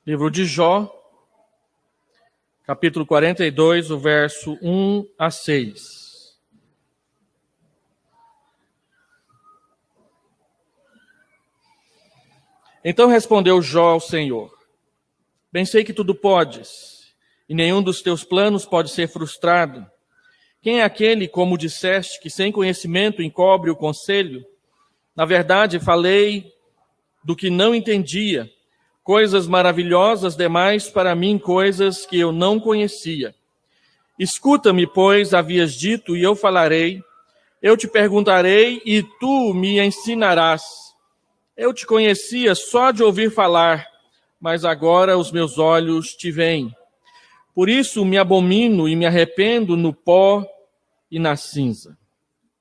Livro de Jó, capítulo 42, o verso 1 a 6. Então respondeu Jó ao Senhor: Bem sei que tudo podes, e nenhum dos teus planos pode ser frustrado. Quem é aquele, como disseste, que sem conhecimento encobre o conselho? Na verdade, falei do que não entendia, coisas maravilhosas demais para mim, coisas que eu não conhecia. Escuta-me, pois, havias dito, e eu falarei. Eu te perguntarei, e tu me ensinarás. Eu te conhecia só de ouvir falar, mas agora os meus olhos te veem. Por isso me abomino e me arrependo no pó e na cinza.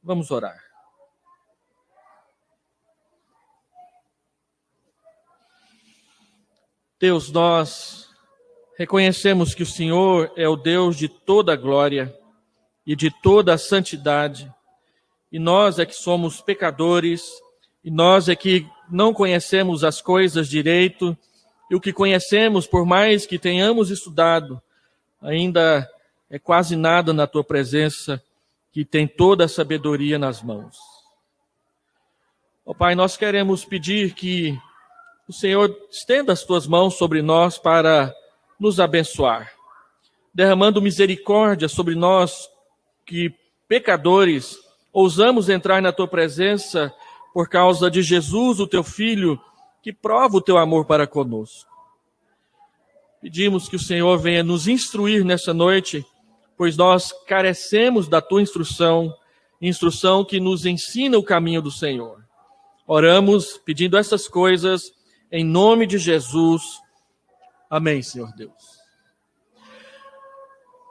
Vamos orar. Deus, nós reconhecemos que o Senhor é o Deus de toda a glória e de toda a santidade, e nós é que somos pecadores, e nós é que não conhecemos as coisas direito, e o que conhecemos, por mais que tenhamos estudado, ainda é quase nada na tua presença, que tem toda a sabedoria nas mãos. Ó Pai, nós queremos pedir que o Senhor estenda as tuas mãos sobre nós para nos abençoar, derramando misericórdia sobre nós que, pecadores, ousamos entrar na tua presença por causa de Jesus, o teu Filho, que prova o teu amor para conosco. Pedimos que o Senhor venha nos instruir nessa noite, pois nós carecemos da tua instrução, instrução que nos ensina o caminho do Senhor. Oramos pedindo essas coisas em nome de Jesus. Amém, Senhor Deus.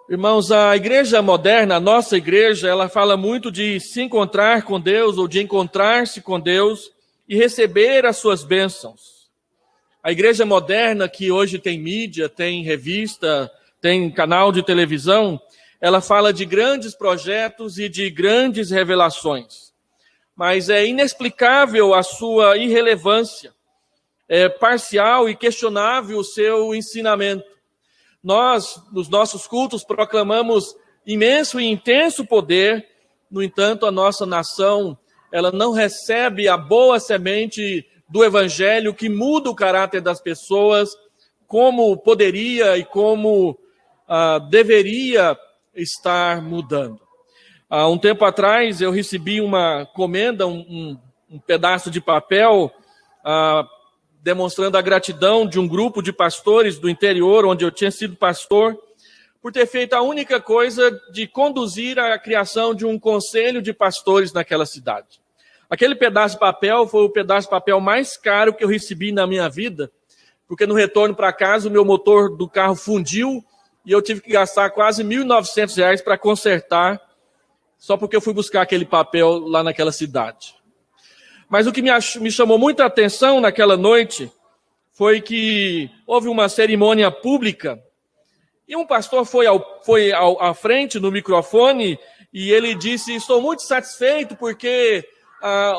Irmãos, a igreja moderna, a nossa igreja, ela fala muito de se encontrar com Deus ou de encontrar-se com Deus e receber as suas bênçãos. A igreja moderna, que hoje tem mídia, tem revista, tem canal de televisão, ela fala de grandes projetos e de grandes revelações. Mas é inexplicável a sua irrelevância. É parcial e questionável o seu ensinamento. Nós, nos nossos cultos, proclamamos imenso e intenso poder, no entanto, a nossa nação, ela não recebe a boa semente do Evangelho que muda o caráter das pessoas, como poderia e como deveria estar mudando. Há um tempo atrás, eu recebi uma comenda, um pedaço de papel, demonstrando a gratidão de um grupo de pastores do interior, onde eu tinha sido pastor, por ter feito a única coisa de conduzir a criação de um conselho de pastores naquela cidade. Aquele pedaço de papel foi o pedaço de papel mais caro que eu recebi na minha vida, porque no retorno para casa o meu motor do carro fundiu e eu tive que gastar quase R$ 1.900 para consertar, só porque eu fui buscar aquele papel lá naquela cidade. Mas o que me chamou muita atenção naquela noite foi que houve uma cerimônia pública e um pastor foi à frente no microfone e ele disse: estou muito satisfeito porque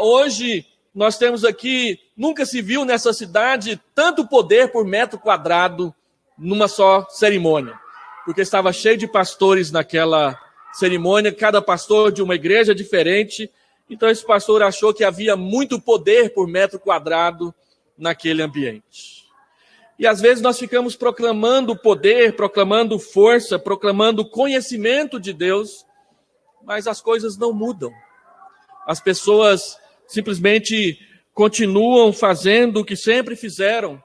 hoje nós temos aqui, nunca se viu nessa cidade tanto poder por metro quadrado numa só cerimônia. Porque estava cheio de pastores naquela cerimônia, cada pastor de uma igreja diferente. Então esse pastor achou que havia muito poder por metro quadrado naquele ambiente. E às vezes nós ficamos proclamando poder, proclamando força, proclamando conhecimento de Deus, mas as coisas não mudam. As pessoas simplesmente continuam fazendo o que sempre fizeram,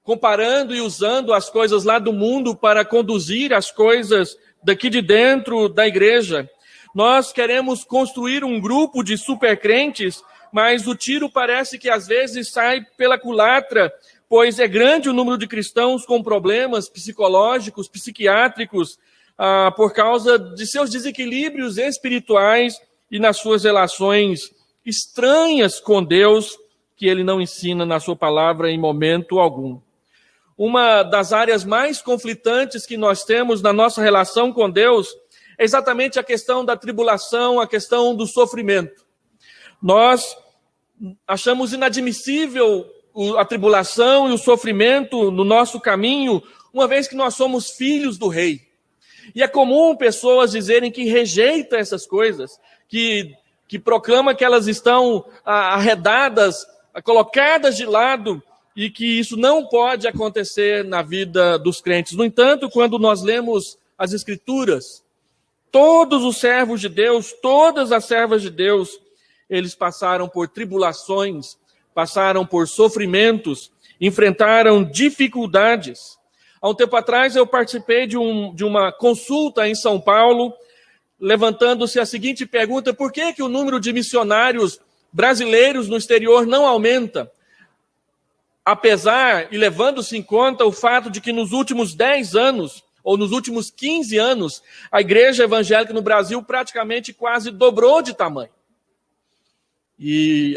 comparando e usando as coisas lá do mundo para conduzir as coisas daqui de dentro da igreja. Nós queremos construir um grupo de supercrentes, mas o tiro parece que às vezes sai pela culatra, pois é grande o número de cristãos com problemas psicológicos, psiquiátricos, por causa de seus desequilíbrios espirituais e nas suas relações estranhas com Deus, que ele não ensina na sua palavra em momento algum. Uma das áreas mais conflitantes que nós temos na nossa relação com Deus é exatamente a questão da tribulação, a questão do sofrimento. Nós achamos inadmissível a tribulação e o sofrimento no nosso caminho, uma vez que nós somos filhos do Rei. E é comum pessoas dizerem que rejeitam essas coisas, que proclamam que elas estão arredadas, colocadas de lado, e que isso não pode acontecer na vida dos crentes. No entanto, quando nós lemos as Escrituras, todos os servos de Deus, todas as servas de Deus, eles passaram por tribulações, passaram por sofrimentos, enfrentaram dificuldades. Há um tempo atrás eu participei de uma consulta em São Paulo, levantando-se a seguinte pergunta: por que o número de missionários brasileiros no exterior não aumenta? Apesar e levando-se em conta o fato de que nos últimos 10 anos, ou nos últimos 15 anos, a igreja evangélica no Brasil praticamente quase dobrou de tamanho. E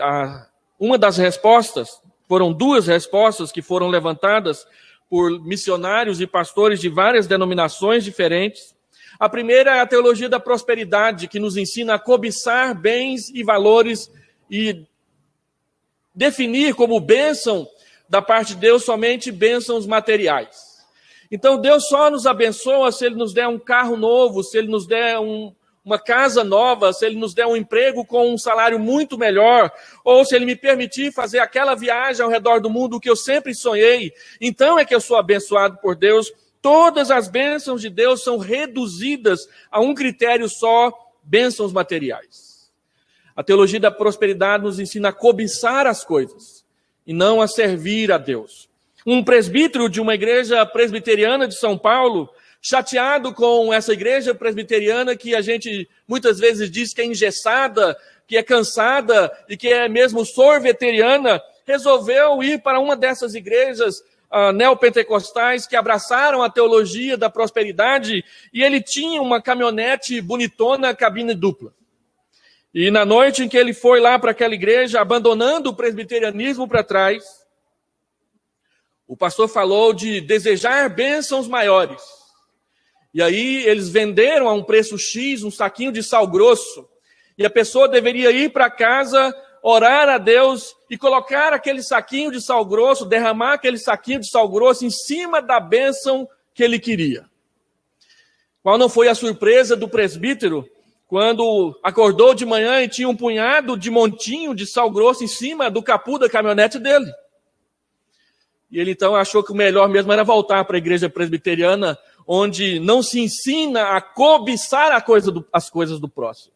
uma das respostas, foram duas respostas que foram levantadas por missionários e pastores de várias denominações diferentes. A primeira é a teologia da prosperidade, que nos ensina a cobiçar bens e valores e definir como bênção da parte de Deus somente bênçãos materiais. Então Deus só nos abençoa se Ele nos der um carro novo, se Ele nos der uma casa nova, se Ele nos der um emprego com um salário muito melhor, ou se Ele me permitir fazer aquela viagem ao redor do mundo que eu sempre sonhei, então é que eu sou abençoado por Deus. Todas as bênçãos de Deus são reduzidas a um critério só: bênçãos materiais. A teologia da prosperidade nos ensina a cobiçar as coisas e não a servir a Deus. Um presbítero de uma igreja presbiteriana de São Paulo, chateado com essa igreja presbiteriana que a gente muitas vezes diz que é engessada, que é cansada e que é mesmo sorveteriana, resolveu ir para uma dessas igrejas neopentecostais que abraçaram a teologia da prosperidade, e ele tinha uma caminhonete bonitona, cabine dupla. E na noite em que ele foi lá para aquela igreja, abandonando o presbiterianismo para trás, o pastor falou de desejar bênçãos maiores. E aí eles venderam a um preço X um saquinho de sal grosso. E a pessoa deveria ir para casa, orar a Deus e colocar aquele saquinho de sal grosso, derramar aquele saquinho de sal grosso em cima da bênção que ele queria. Qual não foi a surpresa do presbítero quando acordou de manhã e tinha um punhado de montinho de sal grosso em cima do capô da caminhonete dele? E ele então achou que o melhor mesmo era voltar para a igreja presbiteriana, onde não se ensina a cobiçar as coisas do próximo.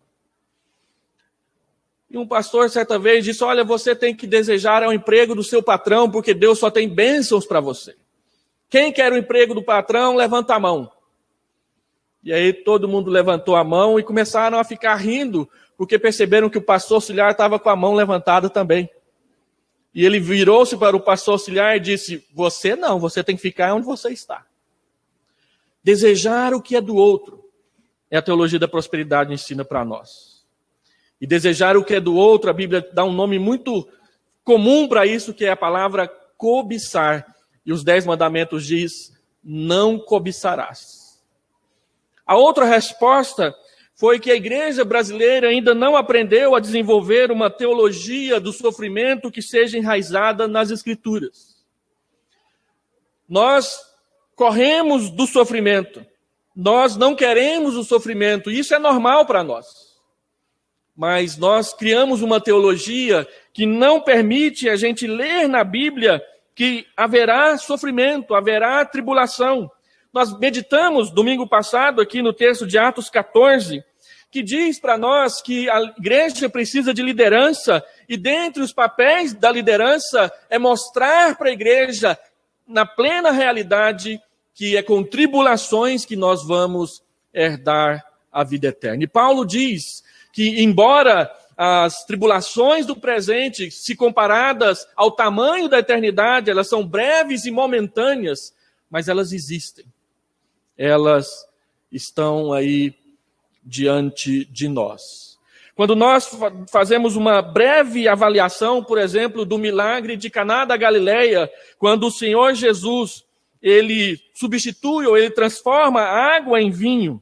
E um pastor certa vez disse: olha, você tem que desejar o emprego do seu patrão, porque Deus só tem bênçãos para você. Quem quer o emprego do patrão, levanta a mão. E aí todo mundo levantou a mão e começaram a ficar rindo, porque perceberam que o pastor auxiliar estava com a mão levantada também. E ele virou-se para o pastor auxiliar e disse: você não, você tem que ficar onde você está. Desejar o que é do outro é a teologia da prosperidade ensina para nós. E desejar o que é do outro, a Bíblia dá um nome muito comum para isso, que é a palavra cobiçar. E os 10 mandamentos diz: não cobiçarás. A outra resposta foi que a igreja brasileira ainda não aprendeu a desenvolver uma teologia do sofrimento que seja enraizada nas Escrituras. Nós corremos do sofrimento, nós não queremos o sofrimento, e isso é normal para nós. Mas nós criamos uma teologia que não permite a gente ler na Bíblia que haverá sofrimento, haverá tribulação. Nós meditamos domingo passado aqui no texto de Atos 14, que diz para nós que a igreja precisa de liderança, e dentre os papéis da liderança é mostrar para a igreja, na plena realidade, que é com tribulações que nós vamos herdar a vida eterna. E Paulo diz que, embora as tribulações do presente, se comparadas ao tamanho da eternidade, elas são breves e momentâneas, mas elas existem. Elas estão aí diante de nós. Quando nós fazemos uma breve avaliação, por exemplo, do milagre de Caná da Galileia, quando o Senhor Jesus, ele substitui ou ele transforma a água em vinho,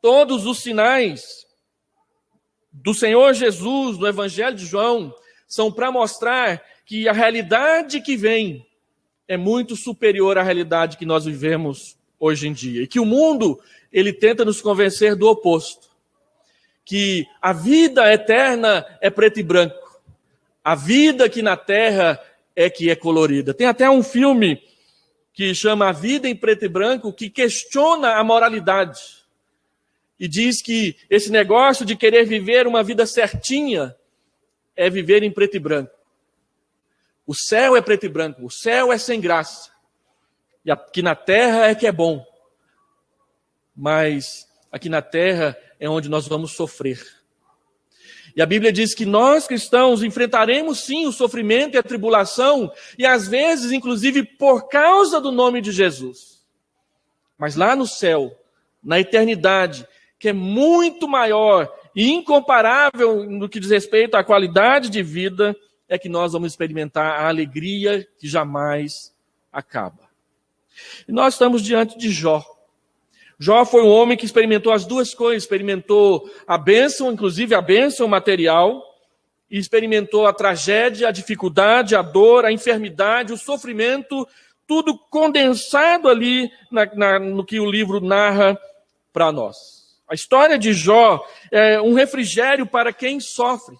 todos os sinais do Senhor Jesus no Evangelho de João são para mostrar que a realidade que vem é muito superior à realidade que nós vivemos hoje em dia. E que o mundo, ele tenta nos convencer do oposto. Que a vida eterna é preto e branco. A vida aqui na terra é que é colorida. Tem até um filme que chama A Vida em Preto e Branco, que questiona a moralidade. E diz que esse negócio de querer viver uma vida certinha é viver em preto e branco. O céu é preto e branco, o céu é sem graça. E aqui na terra é que é bom. Mas aqui na terra é onde nós vamos sofrer. E a Bíblia diz que nós cristãos enfrentaremos sim o sofrimento e a tribulação, e às vezes, inclusive, por causa do nome de Jesus. Mas lá no céu, na eternidade, que é muito maior e incomparável no que diz respeito à qualidade de vida, é que nós vamos experimentar a alegria que jamais acaba. E nós estamos diante de Jó. Jó foi um homem que experimentou as duas coisas, experimentou a bênção, inclusive a bênção material, e experimentou a tragédia, a dificuldade, a dor, a enfermidade, o sofrimento, tudo condensado ali no que o livro narra para nós. A história de Jó é um refrigério para quem sofre,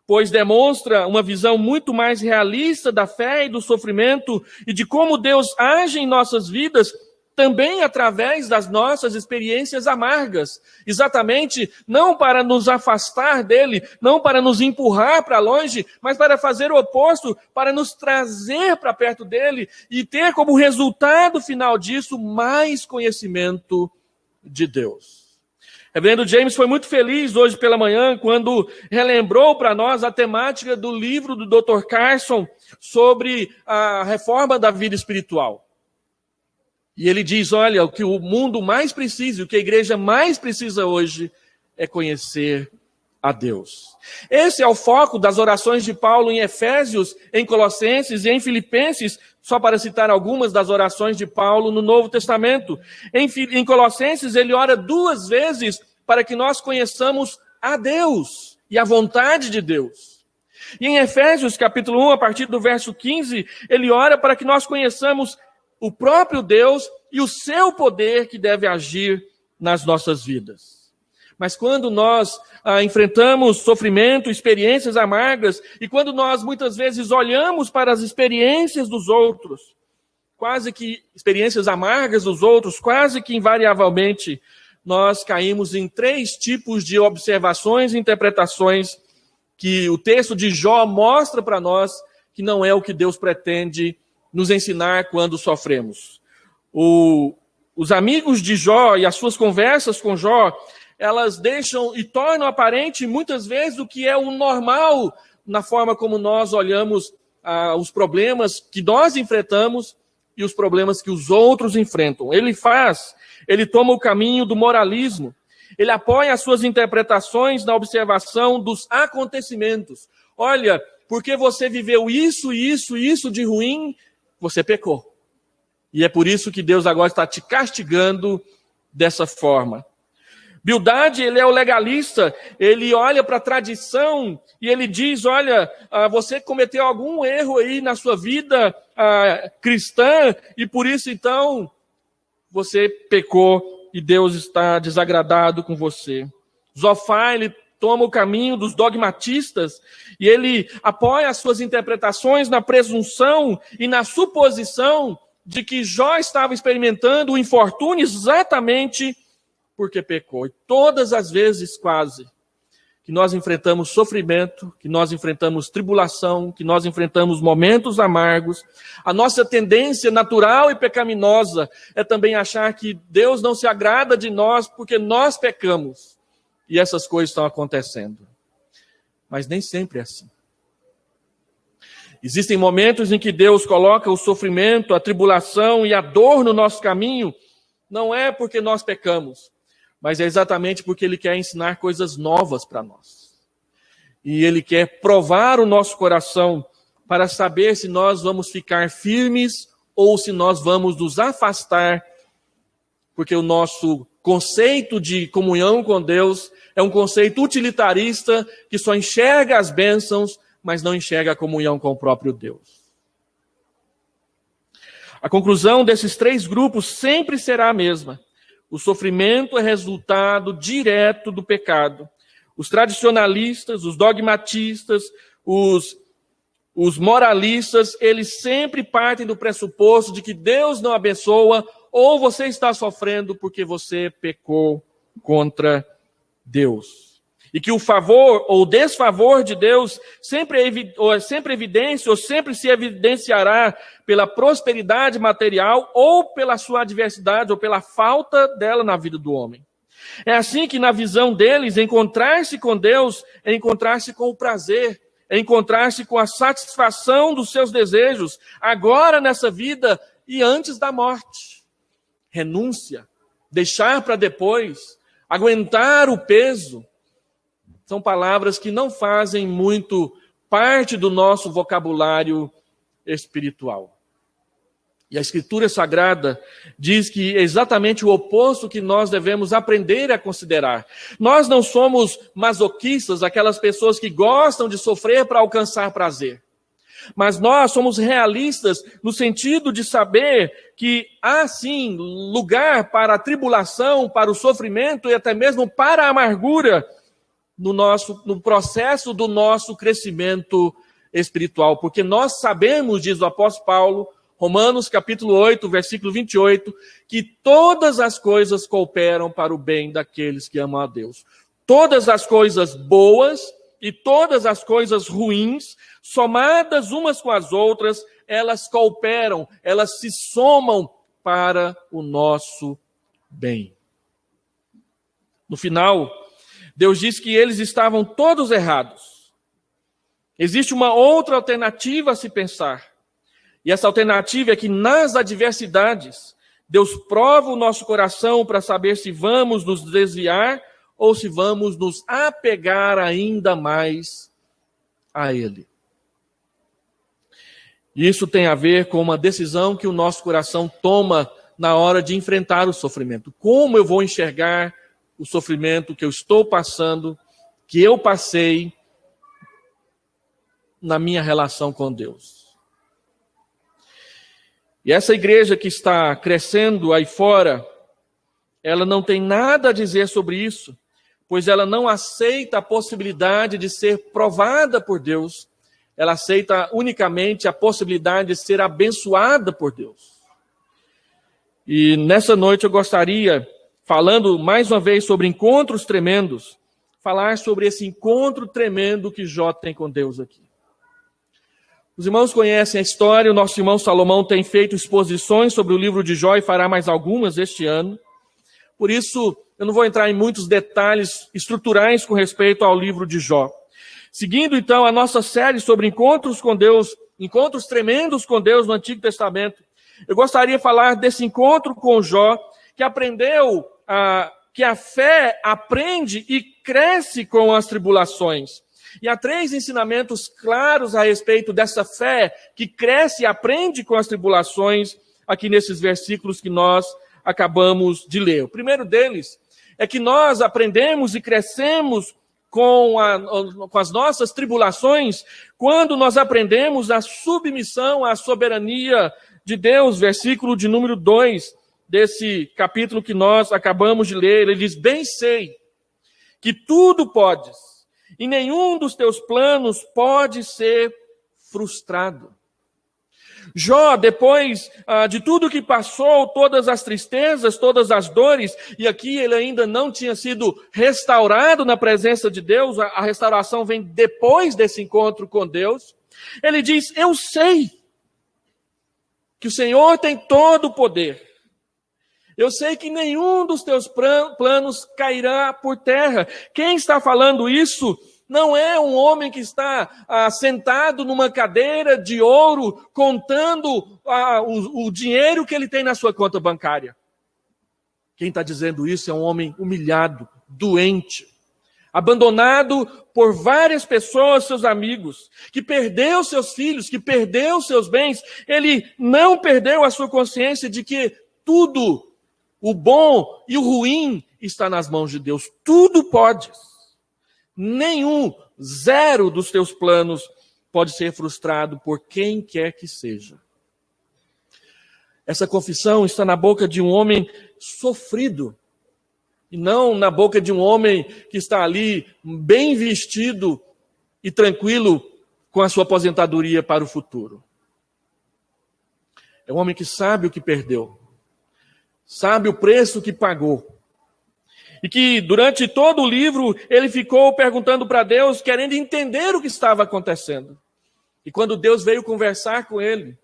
pois demonstra uma visão muito mais realista da fé e do sofrimento e de como Deus age em nossas vidas, também através das nossas experiências amargas. Exatamente, não para nos afastar dele, não para nos empurrar para longe, mas para fazer o oposto, para nos trazer para perto dele e ter como resultado final disso mais conhecimento de Deus. Reverendo James foi muito feliz hoje pela manhã quando relembrou para nós a temática do livro do Dr. Carson sobre a reforma da vida espiritual. E ele diz, olha, o que o mundo mais precisa, o que a igreja mais precisa hoje é conhecer a Deus. Esse é o foco das orações de Paulo em Efésios, em Colossenses e em Filipenses, só para citar algumas das orações de Paulo no Novo Testamento. Em Colossenses, ele ora 2 vezes para que nós conheçamos a Deus e a vontade de Deus. E em Efésios, capítulo 1, a partir do verso 15, ele ora para que nós conheçamos o próprio Deus e o seu poder que deve agir nas nossas vidas. Mas quando nós enfrentamos sofrimento, experiências amargas, e quando nós muitas vezes olhamos para as experiências dos outros, quase que experiências amargas dos outros, quase que invariavelmente, nós caímos em 3 tipos de observações e interpretações que o texto de Jó mostra para nós que não é o que Deus pretende nos ensinar quando sofremos. Os amigos de Jó e as suas conversas com Jó, elas deixam e tornam aparente muitas vezes o que é o normal na forma como nós olhamos os problemas que nós enfrentamos e os problemas que os outros enfrentam. Ele toma o caminho do moralismo. Ele apoia as suas interpretações na observação dos acontecimentos. Olha, porque você viveu isso de ruim, você pecou. E é por isso que Deus agora está te castigando dessa forma. Bildade, ele é o legalista, ele olha para a tradição e ele diz, olha, você cometeu algum erro aí na sua vida cristã e por isso então você pecou e Deus está desagradado com você. Zofar, ele toma o caminho dos dogmatistas e ele apoia as suas interpretações na presunção e na suposição de que Jó estava experimentando o infortúnio exatamente porque pecou. E todas as vezes, quase, que nós enfrentamos sofrimento, que nós enfrentamos tribulação, que nós enfrentamos momentos amargos, a nossa tendência natural e pecaminosa é também achar que Deus não se agrada de nós porque nós pecamos. E essas coisas estão acontecendo. Mas nem sempre é assim. Existem momentos em que Deus coloca o sofrimento, a tribulação e a dor no nosso caminho, não é porque nós pecamos, mas é exatamente porque Ele quer ensinar coisas novas para nós. E Ele quer provar o nosso coração para saber se nós vamos ficar firmes ou se nós vamos nos afastar, porque o nosso conceito de comunhão com Deus é um conceito utilitarista que só enxerga as bênçãos, mas não enxerga a comunhão com o próprio Deus. A conclusão desses três grupos sempre será a mesma. O sofrimento é resultado direto do pecado. Os tradicionalistas, os dogmatistas, os moralistas, eles sempre partem do pressuposto de que Deus não abençoa, ou você está sofrendo porque você pecou contra Deus. E que o favor ou desfavor de Deus sempre evidência ou sempre se evidenciará pela prosperidade material ou pela sua adversidade ou pela falta dela na vida do homem. É assim que na visão deles, encontrar-se com Deus é encontrar-se com o prazer, é encontrar-se com a satisfação dos seus desejos, agora nessa vida e antes da morte. Renúncia, deixar para depois, aguentar o peso, são palavras que não fazem muito parte do nosso vocabulário espiritual. E a Escritura Sagrada diz que é exatamente o oposto que nós devemos aprender a considerar. Nós não somos masoquistas, aquelas pessoas que gostam de sofrer para alcançar prazer. Mas nós somos realistas no sentido de saber que há sim lugar para a tribulação, para o sofrimento e até mesmo para a amargura no processo do nosso crescimento espiritual. Porque nós sabemos, diz o apóstolo Paulo, Romanos capítulo 8, versículo 28, que todas as coisas cooperam para o bem daqueles que amam a Deus. Todas as coisas boas e todas as coisas ruins, somadas umas com as outras, elas cooperam, elas se somam para o nosso bem. No final, Deus diz que eles estavam todos errados. Existe uma outra alternativa a se pensar. E essa alternativa é que nas adversidades, Deus prova o nosso coração para saber se vamos nos desviar ou se vamos nos apegar ainda mais a Ele. Isso tem a ver com uma decisão que o nosso coração toma na hora de enfrentar o sofrimento. Como eu vou enxergar o sofrimento que eu estou passando, que eu passei na minha relação com Deus? E essa igreja que está crescendo aí fora, ela não tem nada a dizer sobre isso, pois ela não aceita a possibilidade de ser provada por Deus, ela aceita unicamente a possibilidade de ser abençoada por Deus. E nessa noite eu gostaria, falando mais uma vez sobre encontros tremendos, falar sobre esse encontro tremendo que Jó tem com Deus aqui. Os irmãos conhecem a história, o nosso irmão Salomão tem feito exposições sobre o livro de Jó e fará mais algumas este ano. Por isso, eu não vou entrar em muitos detalhes estruturais com respeito ao livro de Jó. Seguindo, então, a nossa série sobre encontros com Deus, encontros tremendos com Deus no Antigo Testamento, eu gostaria de falar desse encontro com Jó, que aprendeu que a fé aprende e cresce com as tribulações. E há 3 ensinamentos claros a respeito dessa fé que cresce e aprende com as tribulações aqui nesses versículos que nós acabamos de ler. O primeiro deles é que nós aprendemos e crescemos com as nossas tribulações quando nós aprendemos a submissão à soberania de Deus. Versículo de número 2 desse capítulo que nós acabamos de ler, ele diz: bem sei que tudo podes, e nenhum dos teus planos pode ser frustrado. Jó, depois de tudo que passou, todas as tristezas, todas as dores, e aqui ele ainda não tinha sido restaurado na presença de Deus, a restauração vem depois desse encontro com Deus, ele diz: eu sei que o Senhor tem todo o poder. Eu sei que nenhum dos teus planos cairá por terra. Quem está falando isso não é um homem que está sentado numa cadeira de ouro, contando o dinheiro que ele tem na sua conta bancária. Quem está dizendo isso é um homem humilhado, doente, abandonado por várias pessoas, seus amigos, que perdeu seus filhos, que perdeu seus bens. Ele não perdeu a sua consciência de que tudo, o bom e o ruim, está nas mãos de Deus. Tudo podes. Zero dos teus planos pode ser frustrado por quem quer que seja. Essa confissão está na boca de um homem sofrido, e não na boca de um homem que está ali bem vestido e tranquilo com a sua aposentadoria para o futuro. É um homem que sabe o que perdeu, sabe o preço que pagou, e que durante todo o livro ele ficou perguntando para Deus, querendo entender o que estava acontecendo. E quando Deus veio conversar com ele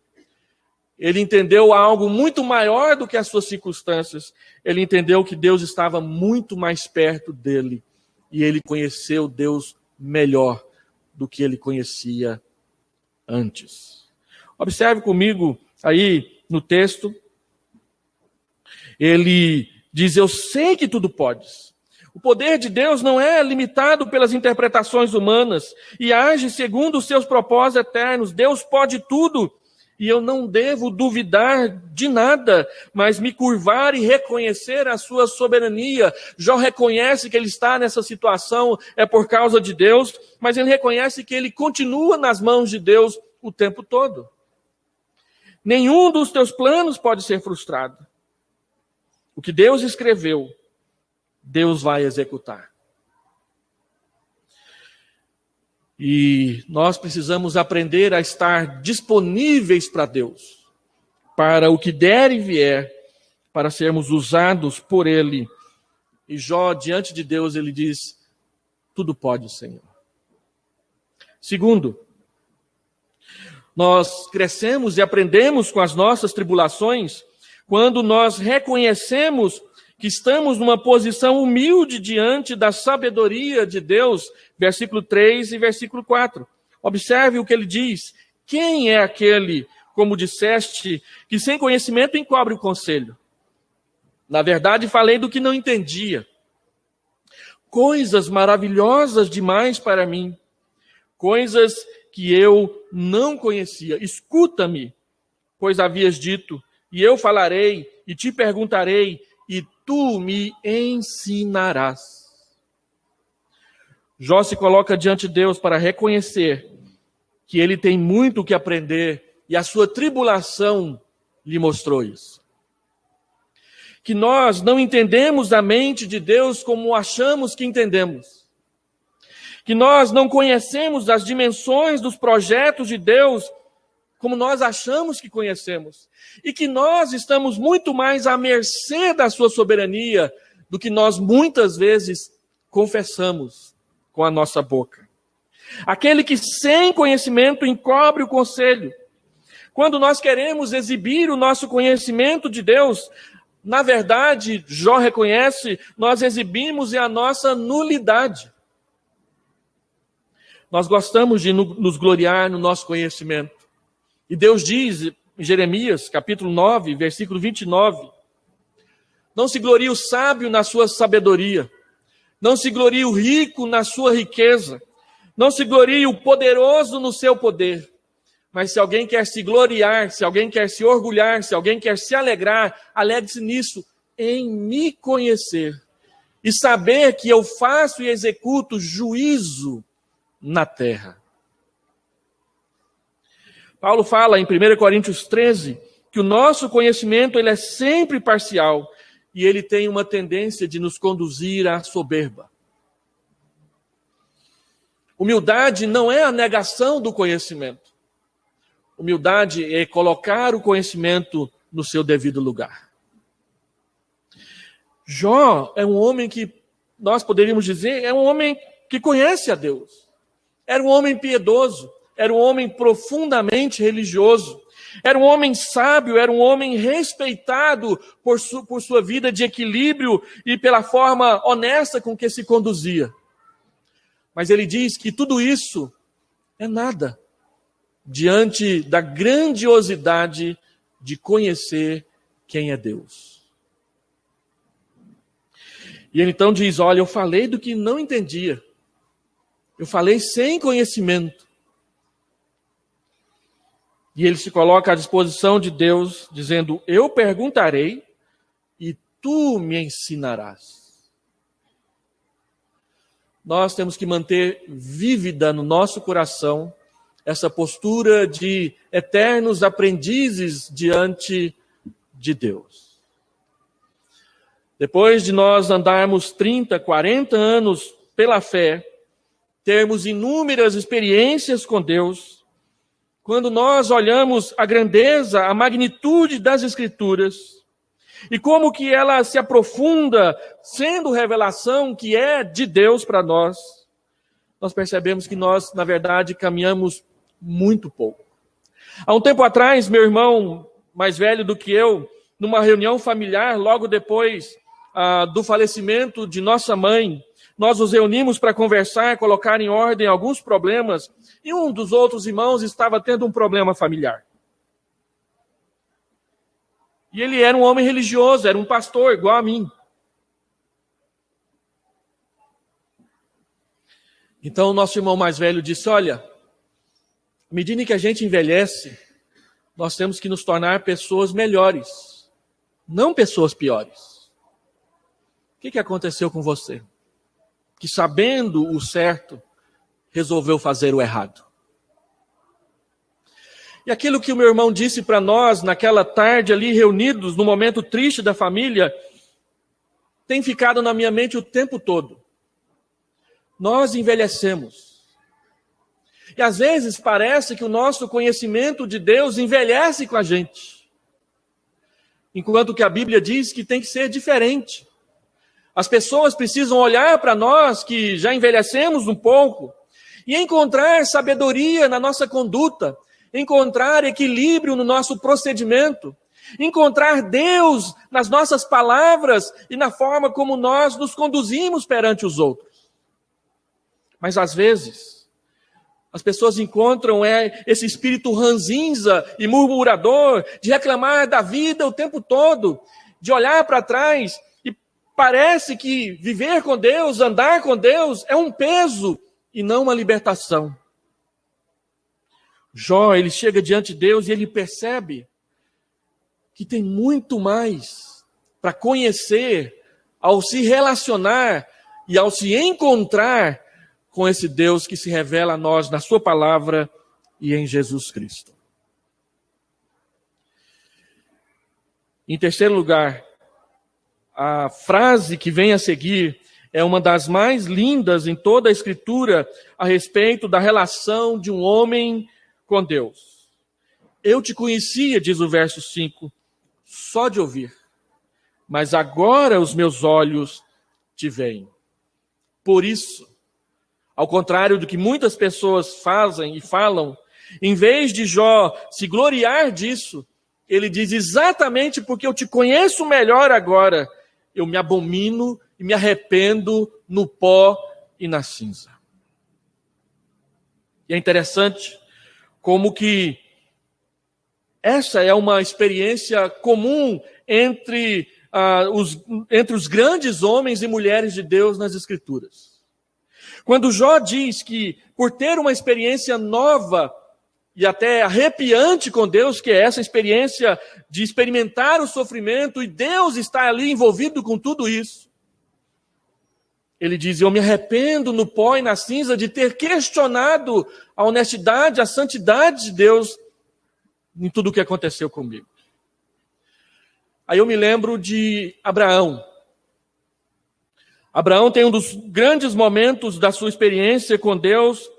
entendeu algo muito maior do que as suas circunstâncias. Ele entendeu que Deus estava muito mais perto dele. E ele conheceu Deus melhor do que ele conhecia antes. Observe comigo aí no texto. Ele diz, eu sei que tudo podes. O poder de Deus não é limitado pelas interpretações humanas e age segundo os seus propósitos eternos. Deus pode tudo. E eu não devo duvidar de nada, mas me curvar e reconhecer a sua soberania. Jó reconhece que ele está nessa situação, é por causa de Deus, mas ele reconhece que ele continua nas mãos de Deus o tempo todo. Nenhum dos teus planos pode ser frustrado. O que Deus escreveu, Deus vai executar. E nós precisamos aprender a estar disponíveis para Deus, para o que der e vier, para sermos usados por Ele. E Jó, diante de Deus, ele diz, tudo pode, Senhor. Segundo, nós crescemos e aprendemos com as nossas tribulações quando nós reconhecemos que estamos numa posição humilde diante da sabedoria de Deus, versículo 3 e versículo 4. Observe o que ele diz. Quem é aquele, como disseste, que sem conhecimento encobre o conselho? Na verdade, falei do que não entendia. Coisas maravilhosas demais para mim. Coisas que eu não conhecia. Escuta-me, pois havias dito, e eu falarei, e te perguntarei, e tu me ensinarás. Jó se coloca diante de Deus para reconhecer que ele tem muito o que aprender e a sua tribulação lhe mostrou isso. Que nós não entendemos a mente de Deus como achamos que entendemos. Que nós não conhecemos as dimensões dos projetos de Deus como nós achamos que conhecemos. E que nós estamos muito mais à mercê da sua soberania do que nós muitas vezes confessamos com a nossa boca. Aquele que sem conhecimento encobre o conselho. Quando nós queremos exibir o nosso conhecimento de Deus, na verdade, Jó reconhece, nós exibimos a nossa nulidade. Nós gostamos de nos gloriar no nosso conhecimento. E Deus diz, em Jeremias, capítulo 9, versículo 29, não se glorie o sábio na sua sabedoria, não se glorie o rico na sua riqueza, não se glorie o poderoso no seu poder. Mas se alguém quer se gloriar, se alguém quer se orgulhar, se alguém quer se alegrar, alegre-se nisso, em me conhecer e saber que eu faço e executo juízo na terra. Paulo fala em 1 Coríntios 13 que o nosso conhecimento ele é sempre parcial e ele tem uma tendência de nos conduzir à soberba. Humildade não é a negação do conhecimento. Humildade é colocar o conhecimento no seu devido lugar. Jó é um homem que, nós poderíamos dizer, é um homem que conhece a Deus. Era um homem piedoso, era um homem profundamente religioso, era um homem sábio, era um homem respeitado por sua vida de equilíbrio e pela forma honesta com que se conduzia. Mas ele diz que tudo isso é nada diante da grandiosidade de conhecer quem é Deus. E ele então diz, olha, eu falei do que não entendia. Eu falei sem conhecimento. E ele se coloca à disposição de Deus, dizendo, eu perguntarei e tu me ensinarás. Nós temos que manter vívida no nosso coração essa postura de eternos aprendizes diante de Deus. Depois de nós andarmos 30, 40 anos pela fé, termos inúmeras experiências com Deus, quando nós olhamos a grandeza, a magnitude das Escrituras, e como que ela se aprofunda, sendo revelação que é de Deus para nós percebemos que nós, na verdade, caminhamos muito pouco. Há um tempo atrás, meu irmão, mais velho do que eu, numa reunião familiar, logo depois do falecimento de nossa mãe, nós nos reunimos para conversar, colocar em ordem alguns problemas, e um dos outros irmãos estava tendo um problema familiar. E ele era um homem religioso, era um pastor igual a mim. Então o nosso irmão mais velho disse, olha, à medida que a gente envelhece, nós temos que nos tornar pessoas melhores, não pessoas piores. O que aconteceu com você? Que sabendo o certo, resolveu fazer o errado. E aquilo que o meu irmão disse para nós, naquela tarde ali, reunidos, no momento triste da família, tem ficado na minha mente o tempo todo. Nós envelhecemos. E às vezes parece que o nosso conhecimento de Deus envelhece com a gente. Enquanto que a Bíblia diz que tem que ser diferente. As pessoas precisam olhar para nós, que já envelhecemos um pouco, e encontrar sabedoria na nossa conduta, encontrar equilíbrio no nosso procedimento, encontrar Deus nas nossas palavras e na forma como nós nos conduzimos perante os outros. Mas às vezes, as pessoas encontram esse espírito ranzinza e murmurador, de reclamar da vida o tempo todo, de olhar para trás, e parece que viver com Deus, andar com Deus, é um peso e não uma libertação. Jó, ele chega diante de Deus e ele percebe que tem muito mais para conhecer ao se relacionar e ao se encontrar com esse Deus que se revela a nós na sua palavra e em Jesus Cristo. Em terceiro lugar, a frase que vem a seguir é uma das mais lindas em toda a Escritura a respeito da relação de um homem com Deus. Eu te conhecia, diz o verso 5, só de ouvir, mas agora os meus olhos te veem. Por isso, ao contrário do que muitas pessoas fazem e falam, em vez de Jó se gloriar disso, ele diz exatamente porque eu te conheço melhor agora, eu me abomino e me arrependo no pó e na cinza. E é interessante como que essa é uma experiência comum entre os grandes homens e mulheres de Deus nas Escrituras. Quando Jó diz que, por ter uma experiência nova e até arrepiante com Deus, que é essa experiência de experimentar o sofrimento, e Deus está ali envolvido com tudo isso, ele diz, eu me arrependo no pó e na cinza de ter questionado a honestidade, a santidade de Deus em tudo o que aconteceu comigo. Aí eu me lembro de Abraão. Abraão tem um dos grandes momentos da sua experiência com Deus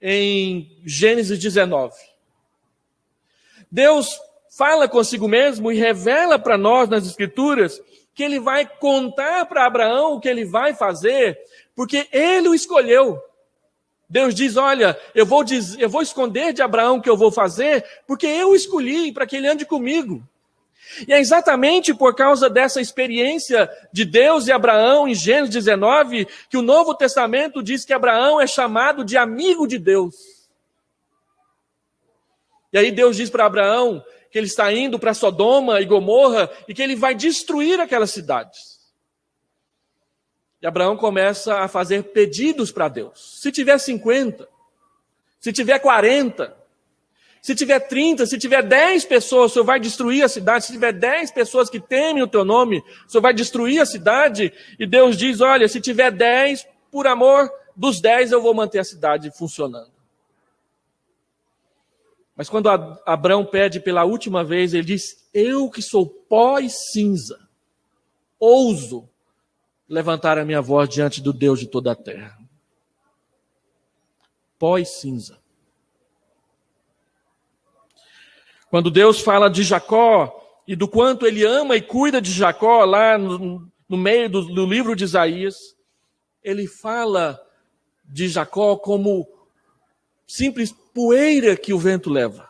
em Gênesis 19. Deus fala consigo mesmo e revela para nós nas Escrituras que ele vai contar para Abraão o que ele vai fazer, porque ele o escolheu. Deus diz, olha, eu vou esconder de Abraão o que eu vou fazer, porque eu o escolhi para que ele ande comigo. E é exatamente por causa dessa experiência de Deus e Abraão em Gênesis 19, que o Novo Testamento diz que Abraão é chamado de amigo de Deus. E aí Deus diz para Abraão que ele está indo para Sodoma e Gomorra e que ele vai destruir aquelas cidades. E Abraão começa a fazer pedidos para Deus. Se tiver 50, se tiver 40, se tiver 30, se tiver 10 pessoas, o Senhor vai destruir a cidade. Se tiver 10 pessoas que temem o teu nome, o Senhor vai destruir a cidade. E Deus diz, olha, se tiver 10, por amor dos 10 eu vou manter a cidade funcionando. Mas quando Abraão pede pela última vez, ele diz: eu que sou pó e cinza, ouso levantar a minha voz diante do Deus de toda a terra. Pó e cinza. Quando Deus fala de Jacó e do quanto ele ama e cuida de Jacó, lá no meio do livro de Isaías, ele fala de Jacó como simples poeira que o vento leva,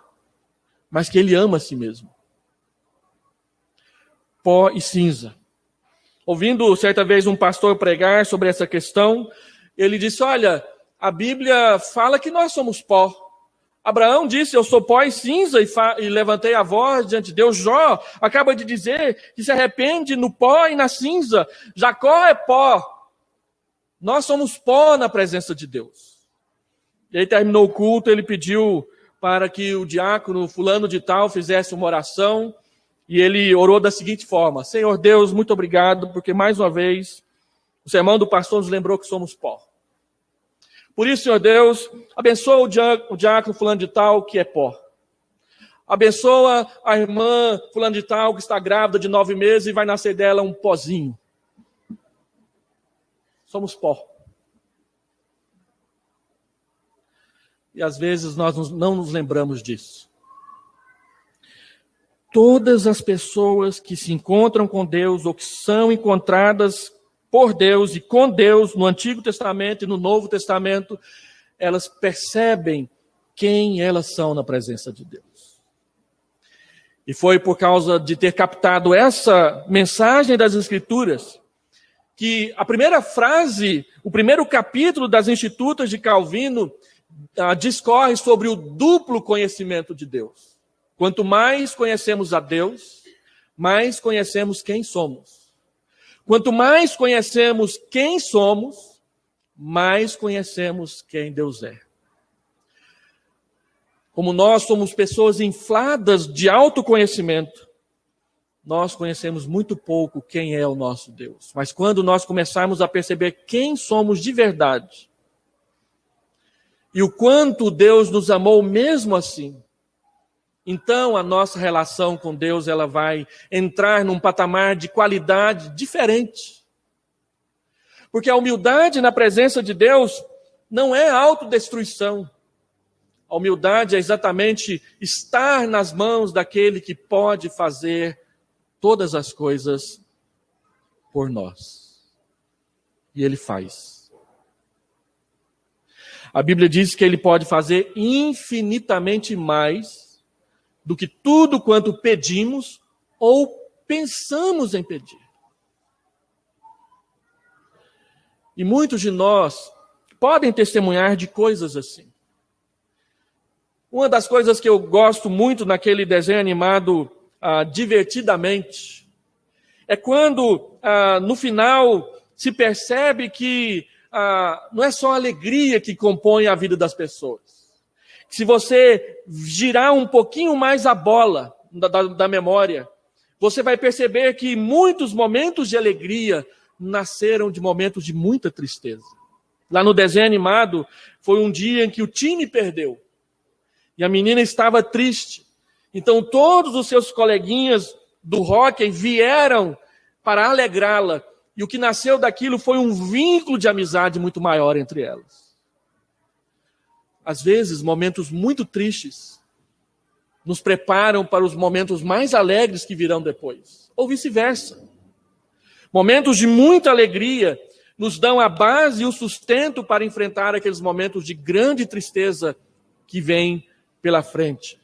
mas que ele ama a si mesmo. Pó e cinza. Ouvindo certa vez um pastor pregar sobre essa questão, ele disse: olha, a Bíblia fala que nós somos pó. Abraão disse: eu sou pó e cinza, e levantei a voz diante de Deus. Jó acaba de dizer que se arrepende no pó e na cinza. Jacó é pó. Nós somos pó na presença de Deus. E aí terminou o culto, ele pediu para que o diácono fulano de tal fizesse uma oração, e ele orou da seguinte forma: Senhor Deus, muito obrigado, porque mais uma vez o sermão do pastor nos lembrou que somos pó. Por isso, Senhor Deus, abençoa o diácono fulano de tal que é pó. Abençoa a irmã fulano de tal que está grávida de 9 meses e vai nascer dela um pozinho. Somos pó. E às vezes nós não nos lembramos disso. Todas as pessoas que se encontram com Deus ou que são encontradas por Deus e com Deus no Antigo Testamento e no Novo Testamento, elas percebem quem elas são na presença de Deus. E foi por causa de ter captado essa mensagem das Escrituras que a primeira frase, o primeiro capítulo das Institutas de Calvino discorre sobre o duplo conhecimento de Deus. Quanto mais conhecemos a Deus, mais conhecemos quem somos. Quanto mais conhecemos quem somos, mais conhecemos quem Deus é. Como nós somos pessoas infladas de autoconhecimento, nós conhecemos muito pouco quem é o nosso Deus. Mas quando nós começarmos a perceber quem somos de verdade, e o quanto Deus nos amou mesmo assim, então a nossa relação com Deus ela vai entrar num patamar de qualidade diferente. Porque a humildade na presença de Deus não é autodestruição. A humildade é exatamente estar nas mãos daquele que pode fazer todas as coisas por nós. E Ele faz. A Bíblia diz que Ele pode fazer infinitamente mais do que tudo quanto pedimos ou pensamos em pedir. E muitos de nós podem testemunhar de coisas assim. Uma das coisas que eu gosto muito naquele desenho animado Divertidamente é quando no final se percebe que não é só a alegria que compõe a vida das pessoas. Se você girar um pouquinho mais a bola da memória, você vai perceber que muitos momentos de alegria nasceram de momentos de muita tristeza. Lá no desenho animado, foi um dia em que o time perdeu. E a menina estava triste. Então todos os seus coleguinhas do hóquei vieram para alegrá-la. E o que nasceu daquilo foi um vínculo de amizade muito maior entre elas. Às vezes, momentos muito tristes nos preparam para os momentos mais alegres que virão depois. Ou vice-versa. Momentos de muita alegria nos dão a base e o sustento para enfrentar aqueles momentos de grande tristeza que vêm pela frente.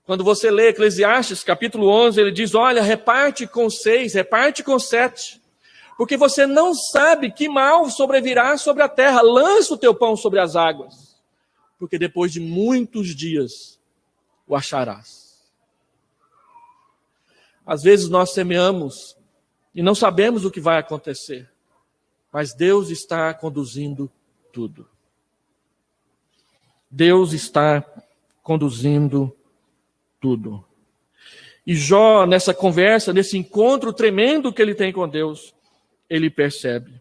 Quando você lê Eclesiastes, capítulo 11, ele diz: olha, reparte com 6, reparte com 7. Porque você não sabe que mal sobrevirá sobre a terra. Lança o teu pão sobre as águas. Porque depois de muitos dias o acharás. Às vezes nós semeamos e não sabemos o que vai acontecer. Mas Deus está conduzindo tudo. Deus está conduzindo tudo. E Jó, nessa conversa, nesse encontro tremendo que ele tem com Deus, ele percebe.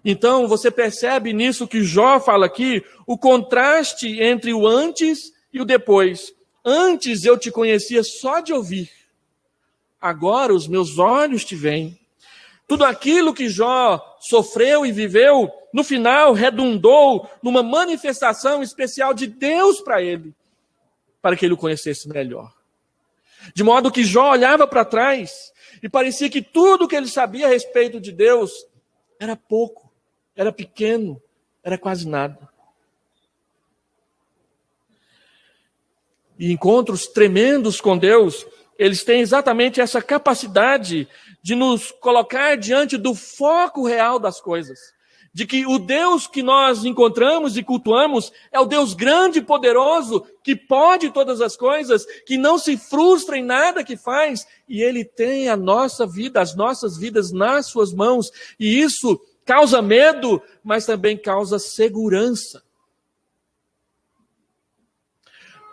Então, você percebe nisso que Jó fala aqui, o contraste entre o antes E o depois: antes eu te conhecia só de ouvir, agora os meus olhos te veem. Tudo aquilo que Jó sofreu e viveu, no final redundou numa manifestação especial de Deus para ele, para que ele o conhecesse melhor. De modo que Jó olhava para trás e parecia que tudo que ele sabia a respeito de Deus era pouco, era pequeno, era quase nada. E encontros tremendos com Deus, eles têm exatamente essa capacidade de nos colocar diante do foco real das coisas. De que o Deus que nós encontramos e cultuamos é o Deus grande e poderoso, que pode todas as coisas, que não se frustra em nada que faz, e Ele tem a nossa vida, as nossas vidas nas suas mãos. E isso causa medo, mas também causa segurança.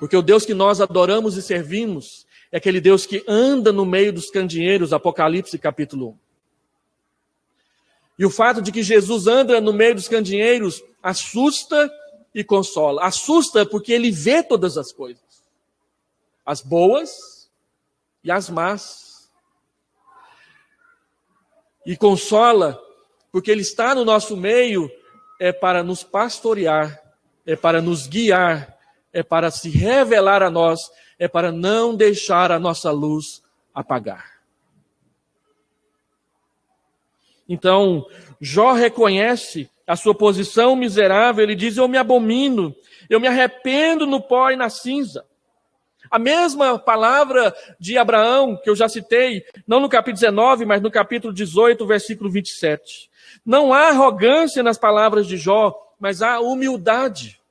Porque o Deus que nós adoramos e servimos é aquele Deus que anda no meio dos candeeiros, Apocalipse capítulo 1. E o fato de que Jesus anda no meio dos candeeiros assusta e consola. Assusta porque ele vê todas as coisas. As boas e as más. E consola porque ele está no nosso meio para nos pastorear, para nos guiar, para se revelar a nós, para não deixar a nossa luz apagar. Então, Jó reconhece a sua posição miserável, ele diz: eu me abomino, eu me arrependo no pó e na cinza. A mesma palavra de Abraão, que eu já citei, não no capítulo 19, mas no capítulo 18, versículo 27. Não há arrogância nas palavras de Jó, mas há humildade.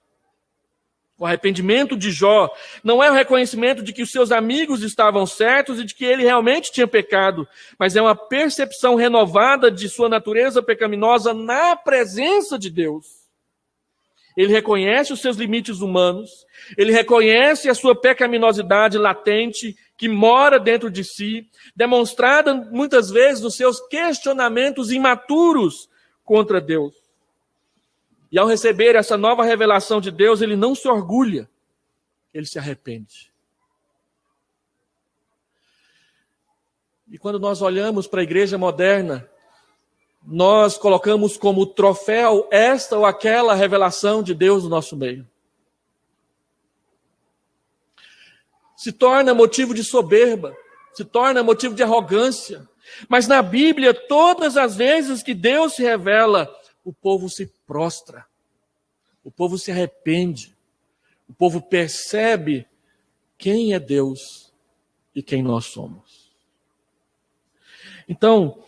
O arrependimento de Jó não é o reconhecimento de que os seus amigos estavam certos e de que ele realmente tinha pecado, mas é uma percepção renovada de sua natureza pecaminosa na presença de Deus. Ele reconhece os seus limites humanos, ele reconhece a sua pecaminosidade latente que mora dentro de si, demonstrada muitas vezes nos seus questionamentos imaturos contra Deus. E ao receber essa nova revelação de Deus, ele não se orgulha, ele se arrepende. E quando nós olhamos para a igreja moderna, nós colocamos como troféu esta ou aquela revelação de Deus no nosso meio. Se torna motivo de soberba, se torna motivo de arrogância. Mas na Bíblia, todas as vezes que Deus se revela, o povo se prostra, o povo se arrepende, o povo percebe quem é Deus e quem nós somos. Então,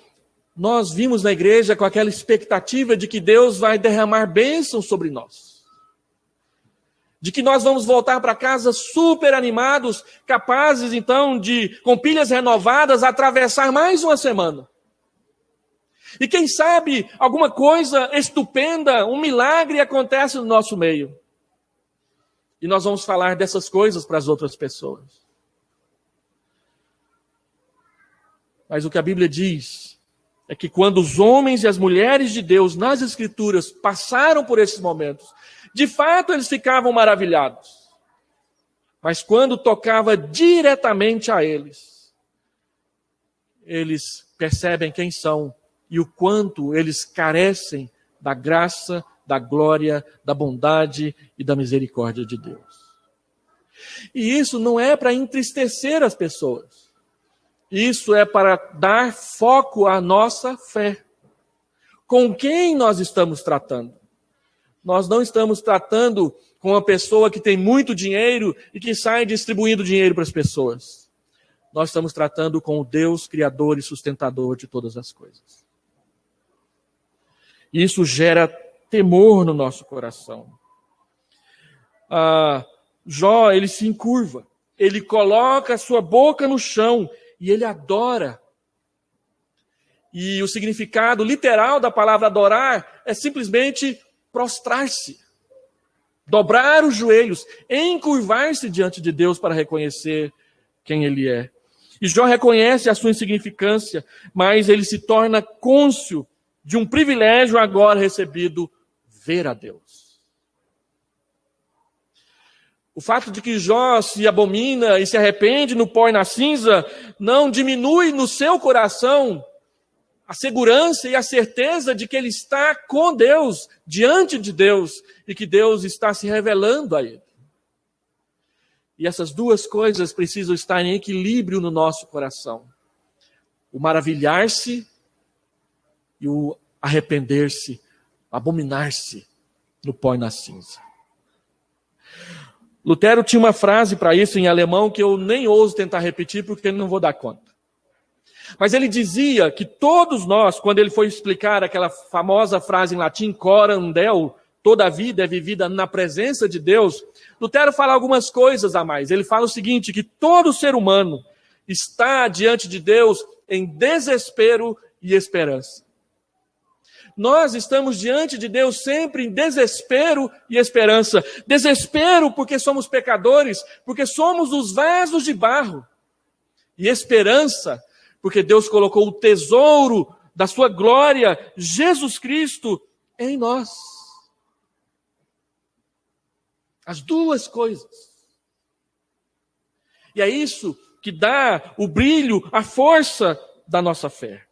nós vimos na igreja com aquela expectativa de que Deus vai derramar bênçãos sobre nós. De que nós vamos voltar para casa super animados, capazes então de, com pilhas renovadas, atravessar mais uma semana. E quem sabe alguma coisa estupenda, um milagre acontece no nosso meio. E nós vamos falar dessas coisas para as outras pessoas. Mas o que a Bíblia diz é que quando os homens e as mulheres de Deus nas Escrituras passaram por esses momentos, de fato eles ficavam maravilhados. Mas quando tocava diretamente a eles, eles percebem quem são e o quanto eles carecem da graça, da glória, da bondade e da misericórdia de Deus. E isso não é para entristecer as pessoas. Isso é para dar foco à nossa fé. Com quem nós estamos tratando? Nós não estamos tratando com uma pessoa que tem muito dinheiro e que sai distribuindo dinheiro para as pessoas. Nós estamos tratando com o Deus criador e sustentador de todas as coisas. Isso gera temor no nosso coração. Jó, ele se encurva, ele coloca a sua boca no chão e ele adora. E o significado literal da palavra adorar é simplesmente prostrar-se, dobrar os joelhos, encurvar-se diante de Deus para reconhecer quem ele é. E Jó reconhece a sua insignificância, mas ele se torna cônscio de um privilégio agora recebido, ver a Deus. O fato de que Jó se abomina e se arrepende no pó e na cinza não diminui no seu coração a segurança e a certeza de que ele está com Deus, diante de Deus, e que Deus está se revelando a ele. E essas duas coisas precisam estar em equilíbrio no nosso coração. O maravilhar-se e o arrepender-se, abominar-se no pó e na cinza. Lutero tinha uma frase para isso em alemão que eu nem ouso tentar repetir porque não vou dar conta. Mas ele dizia que todos nós, quando ele foi explicar aquela famosa frase em latim, coram Deo, toda a vida é vivida na presença de Deus, Lutero fala algumas coisas a mais. Ele fala o seguinte, que todo ser humano está diante de Deus em desespero e esperança. Nós estamos diante de Deus sempre em desespero e esperança. Desespero porque somos pecadores, porque somos os vasos de barro. E esperança porque Deus colocou o tesouro da sua glória, Jesus Cristo, em nós. As duas coisas. E é isso que dá o brilho, a força da nossa fé.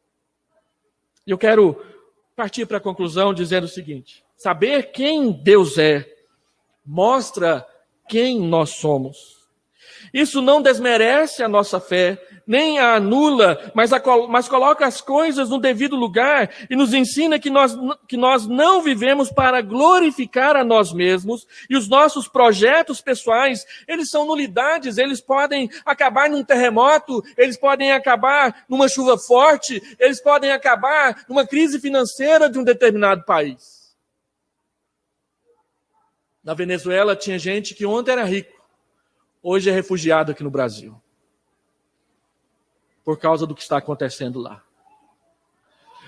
E eu quero partir para a conclusão dizendo o seguinte: saber quem Deus é mostra quem nós somos. Isso não desmerece a nossa fé, nem a anula, mas coloca as coisas no devido lugar e nos ensina que nós não vivemos para glorificar a nós mesmos, e os nossos projetos pessoais, eles são nulidades, eles podem acabar num terremoto, eles podem acabar numa chuva forte, eles podem acabar numa crise financeira de um determinado país. Na Venezuela tinha gente que ontem era rico, hoje é refugiado aqui no Brasil, por causa do que está acontecendo lá.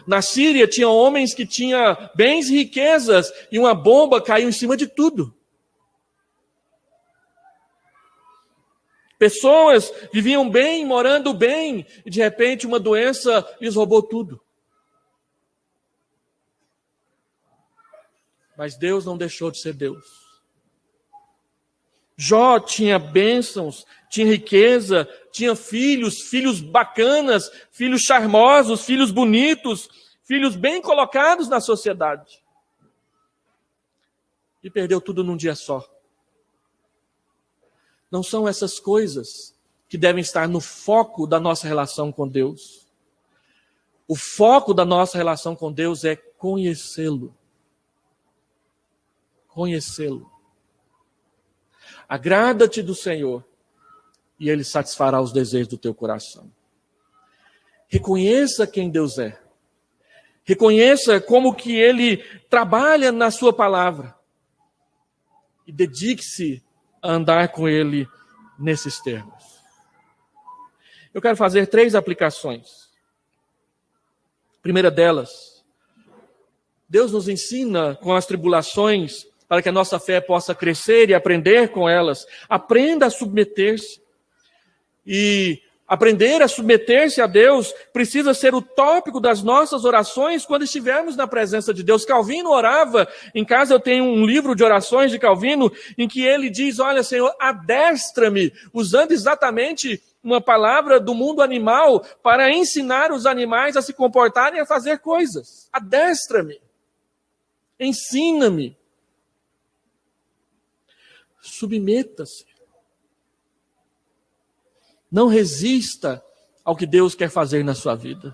Na Síria tinha homens que tinham bens e riquezas, e uma bomba caiu em cima de tudo. Pessoas viviam bem, morando bem, e de repente uma doença lhes roubou tudo. Mas Deus não deixou de ser Deus. Jó tinha bênçãos, tinha riqueza, tinha filhos bacanas, filhos charmosos, filhos bonitos, filhos bem colocados na sociedade. E perdeu tudo num dia só. Não são essas coisas que devem estar no foco da nossa relação com Deus. O foco da nossa relação com Deus é conhecê-lo. Conhecê-lo. Agrada-te do Senhor e Ele satisfará os desejos do teu coração. Reconheça quem Deus é. Reconheça como que Ele trabalha na sua palavra. E dedique-se a andar com Ele nesses termos. Eu quero fazer 3 aplicações. A primeira delas, Deus nos ensina com as tribulações para que a nossa fé possa crescer e aprender com elas. Aprenda a submeter-se. E aprender a submeter-se a Deus precisa ser o tópico das nossas orações quando estivermos na presença de Deus. Calvino orava, em casa eu tenho um livro de orações de Calvino, em que ele diz, olha Senhor, adestra-me, usando exatamente uma palavra do mundo animal para ensinar os animais a se comportarem e a fazer coisas. Adestra-me, ensina-me. Submeta-se. Não resista ao que Deus quer fazer na sua vida.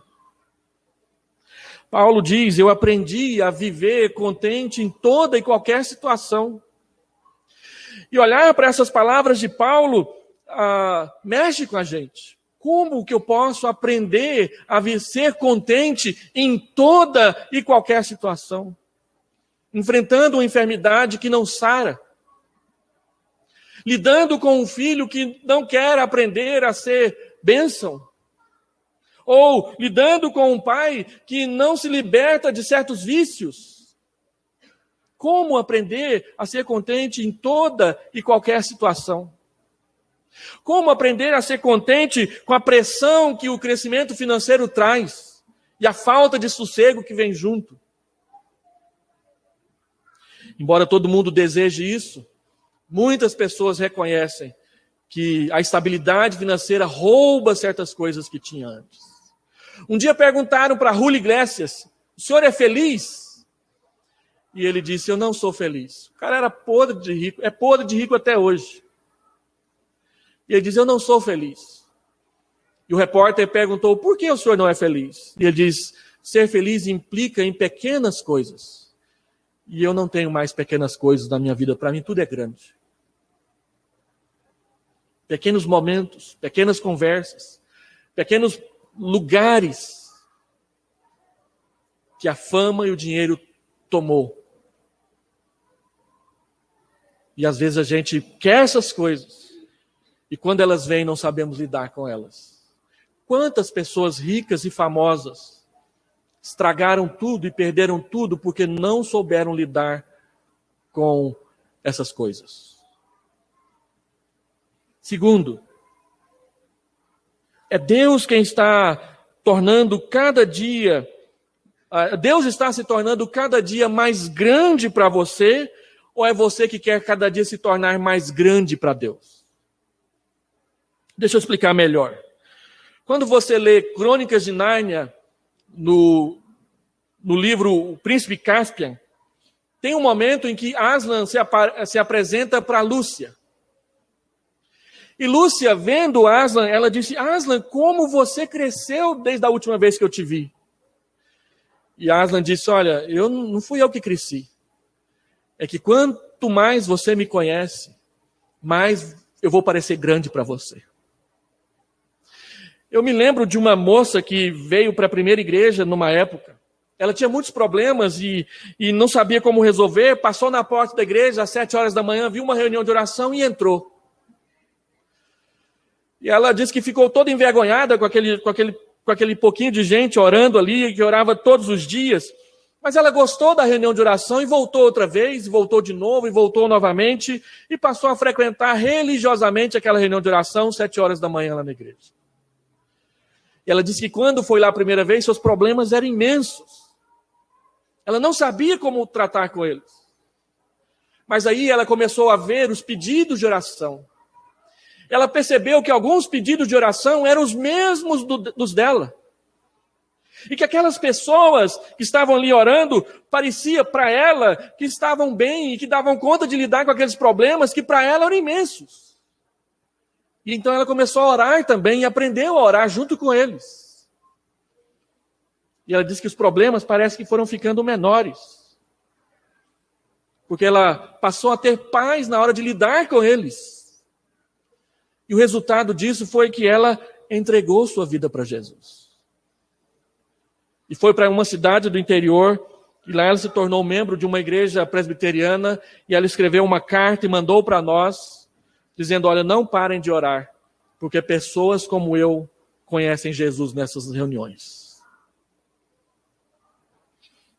Paulo diz, eu aprendi a viver contente em toda e qualquer situação. E olhar para essas palavras de Paulo mexe com a gente. Como que eu posso aprender a ser contente em toda e qualquer situação? Enfrentando uma enfermidade que não sara. Lidando com um filho que não quer aprender a ser bênção. Ou lidando com um pai que não se liberta de certos vícios. Como aprender a ser contente em toda e qualquer situação? Como aprender a ser contente com a pressão que o crescimento financeiro traz e a falta de sossego que vem junto? Embora todo mundo deseje isso, Muitas pessoas reconhecem que a estabilidade financeira rouba certas coisas que tinha antes. Um dia perguntaram para Julio Iglesias: o senhor é feliz? E ele disse: eu não sou feliz. O cara era podre de rico, é podre de rico até hoje. E ele diz: eu não sou feliz. E o repórter perguntou: por que o senhor não é feliz? E ele diz: ser feliz implica em pequenas coisas. E eu não tenho mais pequenas coisas na minha vida, para mim tudo é grande. Pequenos momentos, pequenas conversas, pequenos lugares que a fama e o dinheiro tomou. E às vezes a gente quer essas coisas, e quando elas vêm não sabemos lidar com elas. Quantas pessoas ricas e famosas estragaram tudo e perderam tudo porque não souberam lidar com essas coisas. Segundo, é Deus quem está tornando cada dia, Deus está se tornando cada dia mais grande para você, ou é você que quer cada dia se tornar mais grande para Deus? Deixa eu explicar melhor. Quando você lê Crônicas de Nárnia, no livro O Príncipe Caspian, tem um momento em que Aslan se apresenta para Lúcia. E Lúcia, vendo Aslan, ela disse: Aslan, como você cresceu desde a última vez que eu te vi? E Aslan disse: olha, não fui eu que cresci. É que quanto mais você me conhece, mais eu vou parecer grande para você. Eu me lembro de uma moça que veio para a primeira igreja numa época. Ela tinha muitos problemas e não sabia como resolver. Passou na porta da igreja às 7 horas da manhã, viu uma reunião de oração e entrou. E ela disse que ficou toda envergonhada com aquele pouquinho de gente orando ali, que orava todos os dias. Mas ela gostou da reunião de oração e voltou outra vez, e voltou de novo, e voltou novamente, e passou a frequentar religiosamente aquela reunião de oração, 7 horas da manhã lá na igreja. E ela disse que quando foi lá a primeira vez, seus problemas eram imensos. Ela não sabia como tratar com eles. Mas aí ela começou a ver os pedidos de oração. Ela percebeu que alguns pedidos de oração eram os mesmos dos dela. E que aquelas pessoas que estavam ali orando, parecia para ela que estavam bem e que davam conta de lidar com aqueles problemas que para ela eram imensos. E então ela começou a orar também e aprendeu a orar junto com eles. E ela disse que os problemas parece que foram ficando menores. Porque ela passou a ter paz na hora de lidar com eles. E o resultado disso foi que ela entregou sua vida para Jesus. E foi para uma cidade do interior, e lá ela se tornou membro de uma igreja presbiteriana, e ela escreveu uma carta e mandou para nós, dizendo: olha, não parem de orar, porque pessoas como eu conhecem Jesus nessas reuniões.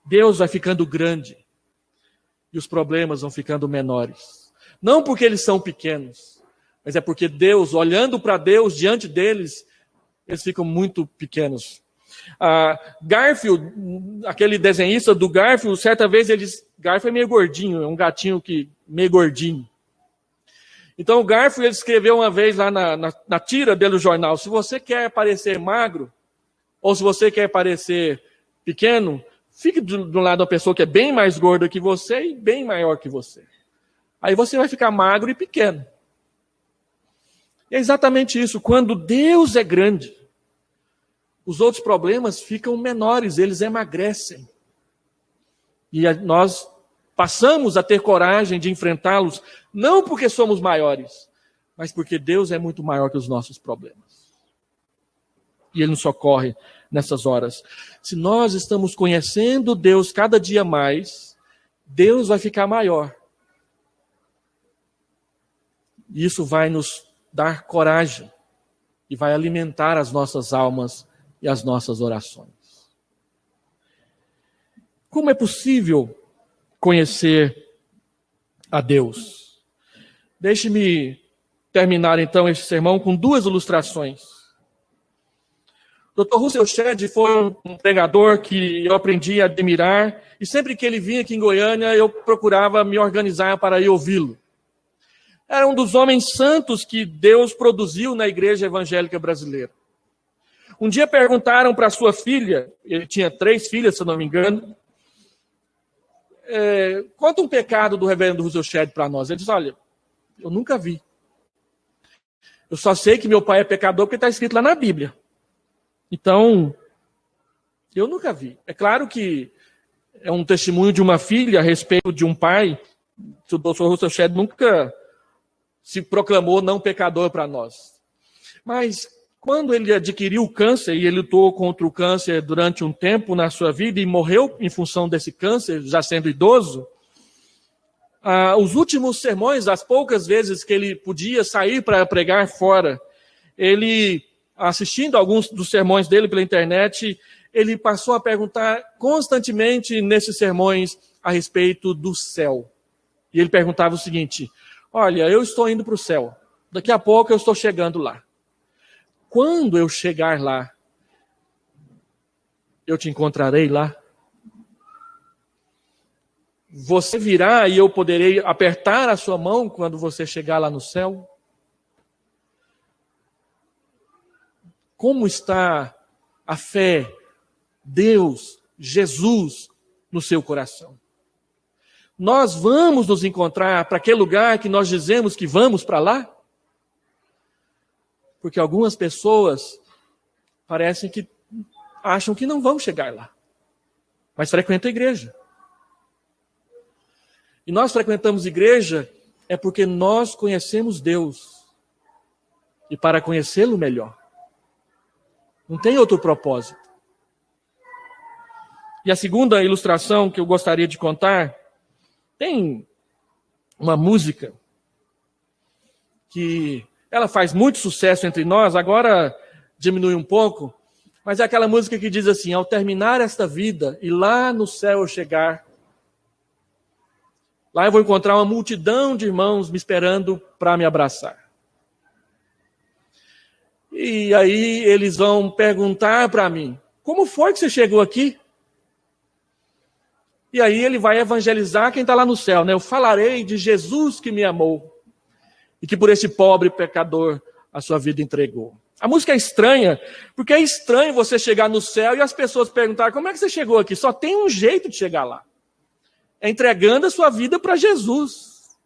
Deus vai ficando grande, e os problemas vão ficando menores. Não porque eles são pequenos, mas é porque Deus, olhando para Deus, diante deles, eles ficam muito pequenos. Garfield, aquele desenhista do Garfield, certa vez ele disse: Garfield é meio gordinho, é um gatinho meio gordinho. Então o Garfield ele escreveu uma vez lá na tira dele do jornal: se você quer parecer magro, ou se você quer parecer pequeno, fique do lado da pessoa que é bem mais gorda que você e bem maior que você. Aí você vai ficar magro e pequeno. É exatamente isso. Quando Deus é grande, os outros problemas ficam menores, eles emagrecem. E nós passamos a ter coragem de enfrentá-los, não porque somos maiores, mas porque Deus é muito maior que os nossos problemas. E Ele nos socorre nessas horas. Se nós estamos conhecendo Deus cada dia mais, Deus vai ficar maior. E isso vai nos dar coragem e vai alimentar as nossas almas e as nossas orações. Como é possível conhecer a Deus? Deixe-me terminar então este sermão com 2 ilustrações. Dr. Russell Shedd foi um pregador que eu aprendi a admirar, e sempre que ele vinha aqui em Goiânia, eu procurava me organizar para ir ouvi-lo. Era um dos homens santos que Deus produziu na igreja evangélica brasileira. Um dia perguntaram para sua filha, ele tinha 3 filhas, se eu não me engano, conta um pecado do reverendo Rousseau Shedd para nós. Ele disse, olha, eu nunca vi. Eu só sei que meu pai é pecador porque está escrito lá na Bíblia. Então, eu nunca vi. É claro que é um testemunho de uma filha a respeito de um pai. O Dr. Rousseau Shedd nunca se proclamou não pecador para nós. Mas quando ele adquiriu o câncer, e ele lutou contra o câncer durante um tempo na sua vida e morreu em função desse câncer, já sendo idoso, os últimos sermões, as poucas vezes que ele podia sair para pregar fora, ele, assistindo alguns dos sermões dele pela internet, ele passou a perguntar constantemente nesses sermões a respeito do céu. E ele perguntava o seguinte, olha, eu estou indo para o céu, daqui a pouco eu estou chegando lá. Quando eu chegar lá, eu te encontrarei lá? Você virá e eu poderei apertar a sua mão quando você chegar lá no céu? Como está a fé, Deus, Jesus no seu coração? Nós vamos nos encontrar para aquele lugar que nós dizemos que vamos para lá? Porque algumas pessoas parecem que acham que não vão chegar lá, mas frequentam a igreja. E nós frequentamos igreja é porque nós conhecemos Deus. E para conhecê-lo melhor. Não tem outro propósito. E a segunda ilustração que eu gostaria de contar, tem uma música que ela faz muito sucesso entre nós, agora diminui um pouco, mas é aquela música que diz assim, ao terminar esta vida e lá no céu eu chegar, lá eu vou encontrar uma multidão de irmãos me esperando para me abraçar. E aí eles vão perguntar para mim, como foi que você chegou aqui? E aí ele vai evangelizar quem está lá no céu, né? Eu falarei de Jesus que me amou e que por esse pobre pecador a sua vida entregou. A música é estranha, porque é estranho você chegar no céu e as pessoas perguntarem, como é que você chegou aqui? Só tem um jeito de chegar lá. É entregando a sua vida para Jesus.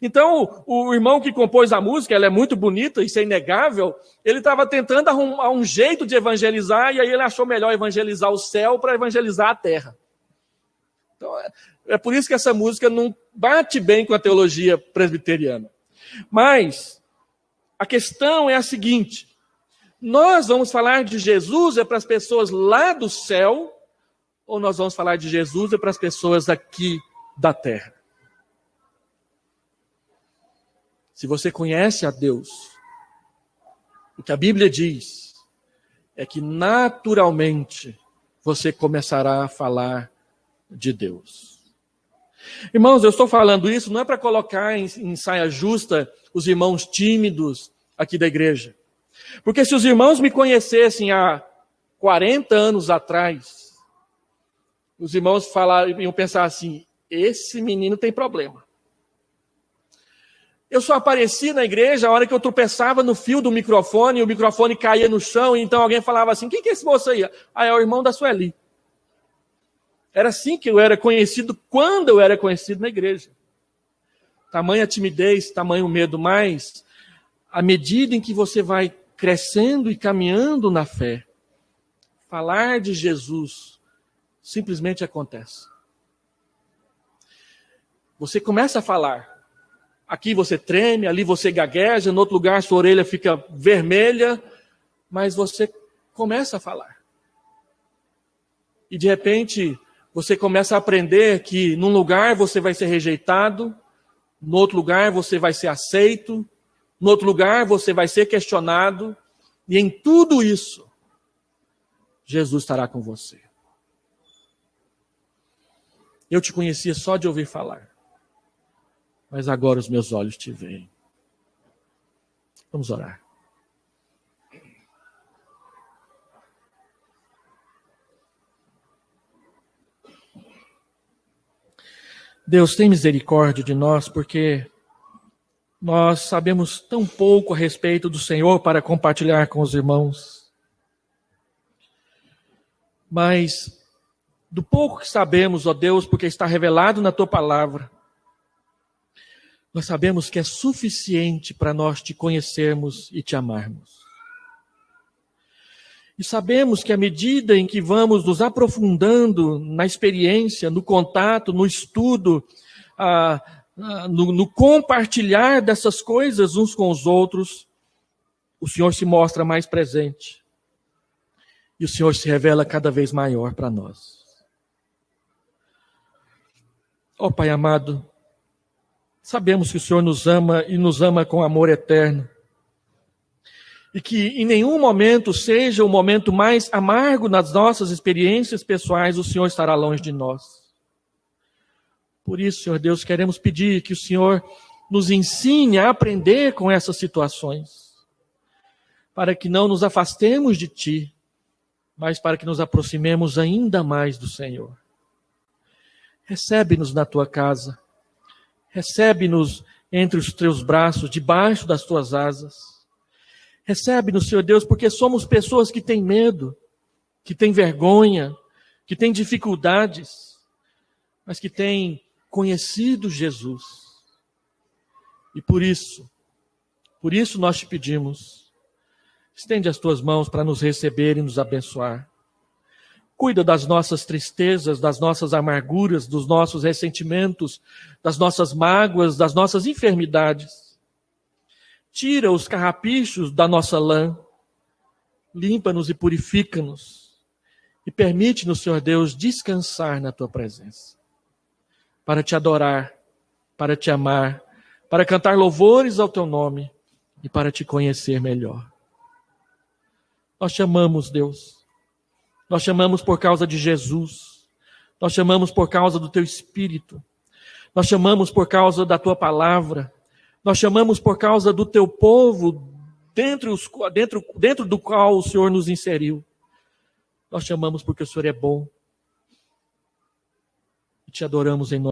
Então, o irmão que compôs a música, ela é muito bonita, isso é inegável, ele estava tentando arrumar um jeito de evangelizar, e aí ele achou melhor evangelizar o céu para evangelizar a terra. Então, é por isso que essa música não bate bem com a teologia presbiteriana. Mas, a questão é a seguinte, nós vamos falar de Jesus para as pessoas lá do céu, ou nós vamos falar de Jesus para as pessoas aqui da terra? Se você conhece a Deus, o que a Bíblia diz é que naturalmente você começará a falar de Deus. Irmãos, eu estou falando isso não é para colocar em saia justa os irmãos tímidos aqui da igreja. Porque se os irmãos me conhecessem há 40 anos atrás, os irmãos iam pensar assim, esse menino tem problema. Eu só aparecia na igreja a hora que eu tropeçava no fio do microfone, e o microfone caía no chão, e então alguém falava assim, quem que é esse moço aí? Ah, é o irmão da Sueli. Era assim que eu era conhecido quando eu era conhecido na igreja. Tamanha timidez, tamanho medo, mas à medida em que você vai crescendo e caminhando na fé, falar de Jesus simplesmente acontece. Você começa a falar. Aqui você treme, ali você gagueja, no outro lugar sua orelha fica vermelha, mas você começa a falar. E de repente você começa a aprender que num lugar você vai ser rejeitado, no outro lugar você vai ser aceito, no outro lugar você vai ser questionado, e em tudo isso, Jesus estará com você. Eu te conhecia só de ouvir falar, mas agora os meus olhos te veem. Vamos orar. Deus, tem misericórdia de nós, porque Nós sabemos tão pouco a respeito do Senhor para compartilhar com os irmãos. Mas do pouco que sabemos, ó Deus, porque está revelado na tua palavra, nós sabemos que é suficiente para nós te conhecermos e te amarmos. E sabemos que à medida em que vamos nos aprofundando na experiência, no contato, no estudo, no compartilhar dessas coisas uns com os outros, o Senhor se mostra mais presente. E o Senhor se revela cada vez maior para nós. Ó Pai amado, sabemos que o Senhor nos ama e nos ama com amor eterno. E que em nenhum momento, seja o momento mais amargo nas nossas experiências pessoais, o Senhor estará longe de nós. Por isso, Senhor Deus, queremos pedir que o Senhor nos ensine a aprender com essas situações, para que não nos afastemos de Ti, mas para que nos aproximemos ainda mais do Senhor. Recebe-nos na Tua casa, recebe-nos entre os Teus braços, debaixo das Tuas asas. Recebe-nos, Senhor Deus, porque somos pessoas que têm medo, que têm vergonha, que têm dificuldades, mas que têm conhecido Jesus. E por isso nós te pedimos, estende as tuas mãos para nos receber e nos abençoar. Cuida das nossas tristezas, das nossas amarguras, dos nossos ressentimentos, das nossas mágoas, das nossas enfermidades. Tira os carrapichos da nossa lã, limpa-nos e purifica-nos, e permite-nos, Senhor Deus, descansar na Tua presença, para Te adorar, para Te amar, para cantar louvores ao Teu nome e para Te conhecer melhor. Nós te amamos, Deus, nós te amamos por causa de Jesus, nós te amamos por causa do Teu Espírito, nós te amamos por causa da Tua palavra, nós chamamos por causa do Teu povo, dentro do qual o Senhor nos inseriu. Nós chamamos porque o Senhor é bom. E te adoramos em nome